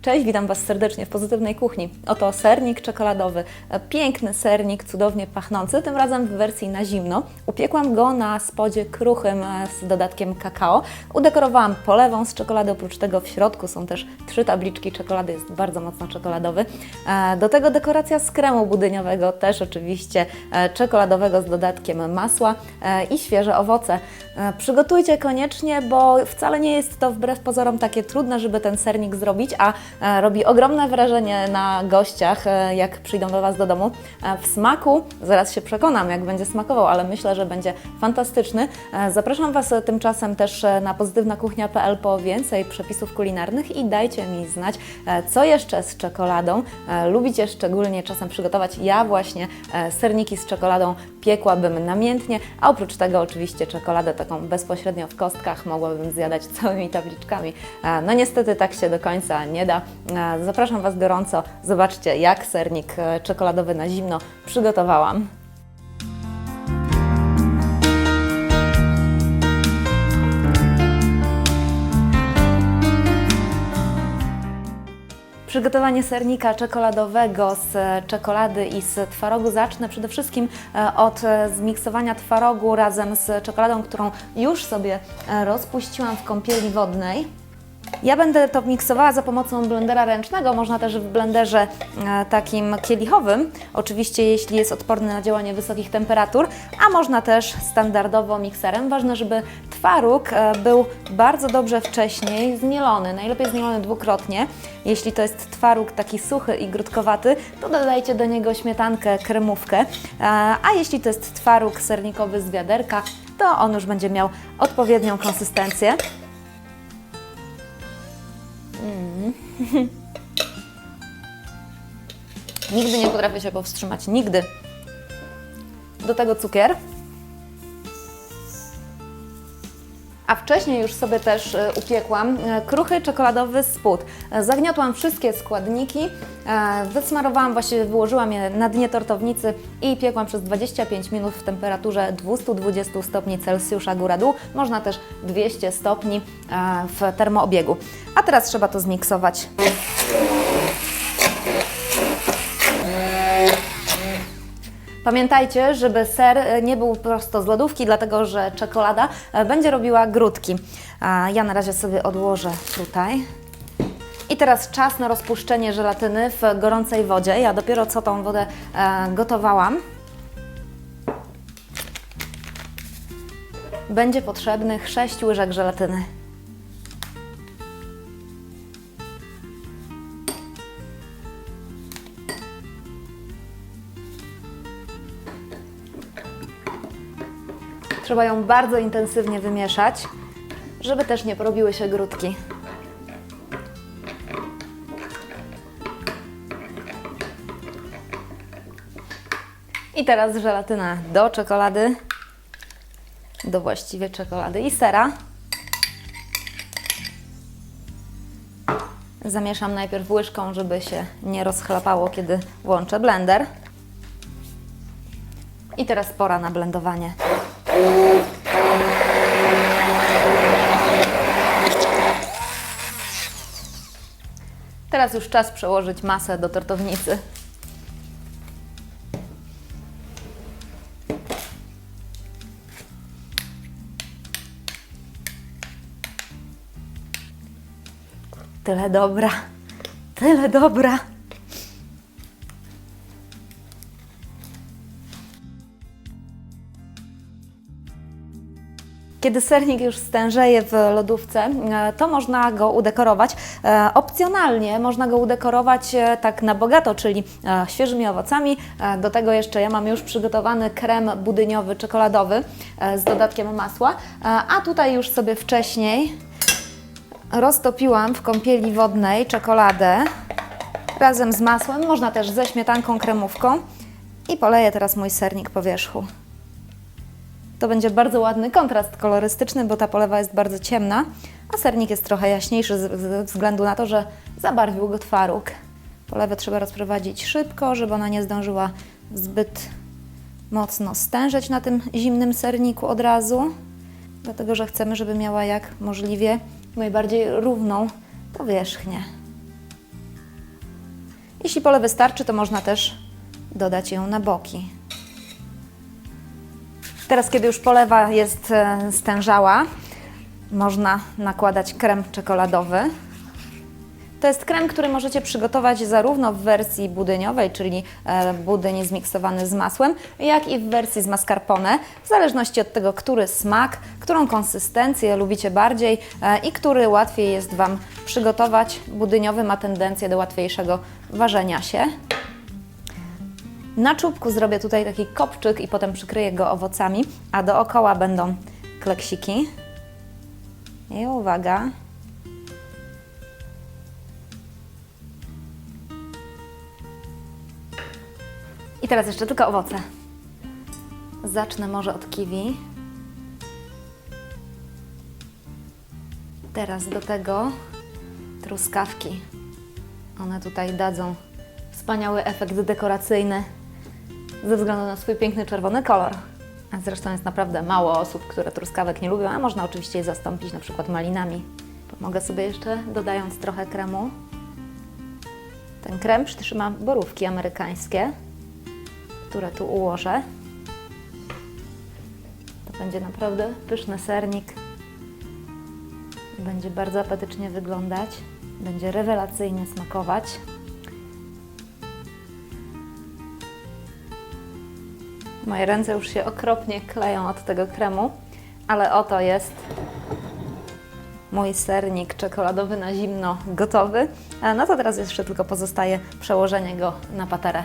Cześć, witam Was serdecznie w Pozytywnej Kuchni. Oto sernik czekoladowy, piękny sernik, cudownie pachnący, tym razem w wersji na zimno. Upiekłam go na spodzie kruchym z dodatkiem kakao. Udekorowałam polewą z czekolady, oprócz tego w środku są też 3 tabliczki czekolady, jest bardzo mocno czekoladowy. Do tego dekoracja z kremu budyniowego, też oczywiście czekoladowego z dodatkiem masła i świeże owoce. Przygotujcie koniecznie, bo wcale nie jest to wbrew pozorom takie trudne, żeby ten sernik zrobić, a robi ogromne wrażenie na gościach, jak przyjdą do Was do domu. W smaku, zaraz się przekonam, jak będzie smakował, ale myślę, że będzie fantastyczny. Zapraszam Was tymczasem też na pozytywnakuchnia.pl po więcej przepisów kulinarnych i dajcie mi znać, co jeszcze z czekoladą lubicie szczególnie czasem przygotować. Ja właśnie serniki z czekoladą piekłabym namiętnie, a oprócz tego oczywiście czekoladę taką bezpośrednio w kostkach mogłabym zjadać całymi tabliczkami. No niestety tak się do końca nie da. Zapraszam Was gorąco. Zobaczcie, jak sernik czekoladowy na zimno przygotowałam. Przygotowanie sernika czekoladowego z czekolady i z twarogu zacznę przede wszystkim od zmiksowania twarogu razem z czekoladą, którą już sobie rozpuściłam w kąpieli wodnej. Ja będę to miksowała za pomocą blendera ręcznego, można też w blenderze takim kielichowym, oczywiście jeśli jest odporny na działanie wysokich temperatur, a można też standardowo mikserem. Ważne, żeby twaróg był bardzo dobrze wcześniej zmielony, najlepiej zmielony dwukrotnie. Jeśli to jest twaróg taki suchy i grudkowaty, to dodajcie do niego śmietankę, kremówkę, a jeśli to jest twaróg sernikowy z wiaderka, to on już będzie miał odpowiednią konsystencję. Nigdy nie potrafię się powstrzymać, nigdy. Do tego cukier. A wcześniej już sobie też upiekłam kruchy czekoladowy spód. Zagniotłam wszystkie składniki, wysmarowałam, właściwie wyłożyłam je na dnie tortownicy i piekłam przez 25 minut w temperaturze 220 stopni Celsjusza góra-dół. Można też 200 stopni w termoobiegu. A teraz trzeba to zmiksować. Pamiętajcie, żeby ser nie był prosto z lodówki, dlatego że czekolada będzie robiła grudki. Ja na razie sobie odłożę tutaj. I teraz czas na rozpuszczenie żelatyny w gorącej wodzie. Ja dopiero co tą wodę gotowałam. Będzie potrzebnych 6 łyżek żelatyny. Trzeba ją bardzo intensywnie wymieszać, żeby też nie porobiły się grudki. I teraz żelatyna do czekolady, do właściwie czekolady i sera. Zamieszam najpierw łyżką, żeby się nie rozchlapało, kiedy włączę blender. I teraz pora na blendowanie. Teraz już czas przełożyć masę do tortownicy. Tyle dobra, tyle dobra. Kiedy sernik już stężeje w lodówce, to można go udekorować. Opcjonalnie można go udekorować tak na bogato, czyli świeżymi owocami. Do tego jeszcze ja mam już przygotowany krem budyniowy, czekoladowy z dodatkiem masła. A tutaj już sobie wcześniej roztopiłam w kąpieli wodnej czekoladę razem z masłem, można też ze śmietanką, kremówką i poleję teraz mój sernik po wierzchu. To będzie bardzo ładny kontrast kolorystyczny, bo ta polewa jest bardzo ciemna, a sernik jest trochę jaśniejszy ze względu na to, że zabarwił go twaróg. Polewę trzeba rozprowadzić szybko, żeby ona nie zdążyła zbyt mocno stężeć na tym zimnym serniku od razu, dlatego że chcemy, żeby miała jak możliwie najbardziej równą powierzchnię. Jeśli polewy starczy, to można też dodać ją na boki. Teraz, kiedy już polewa jest stężała, można nakładać krem czekoladowy. To jest krem, który możecie przygotować zarówno w wersji budyniowej, czyli budyń zmiksowany z masłem, jak i w wersji z mascarpone, w zależności od tego, który smak, którą konsystencję lubicie bardziej i który łatwiej jest Wam przygotować. Budyniowy ma tendencję do łatwiejszego ważenia się. Na czubku zrobię tutaj taki kopczyk i potem przykryję go owocami, a dookoła będą kleksiki. I uwaga! I teraz jeszcze tylko owoce. Zacznę może od kiwi. Teraz do tego truskawki. One tutaj dadzą wspaniały efekt dekoracyjny ze względu na swój piękny czerwony kolor. A zresztą jest naprawdę mało osób, które truskawek nie lubią, a można oczywiście je zastąpić na przykład malinami. Pomogę sobie jeszcze, dodając trochę kremu. Ten krem przytrzyma borówki amerykańskie, które tu ułożę. To będzie naprawdę pyszny sernik. Będzie bardzo apetycznie wyglądać. Będzie rewelacyjnie smakować. Moje ręce już się okropnie kleją od tego kremu, ale oto jest mój sernik czekoladowy na zimno gotowy. No to teraz jeszcze tylko pozostaje przełożenie go na paterę.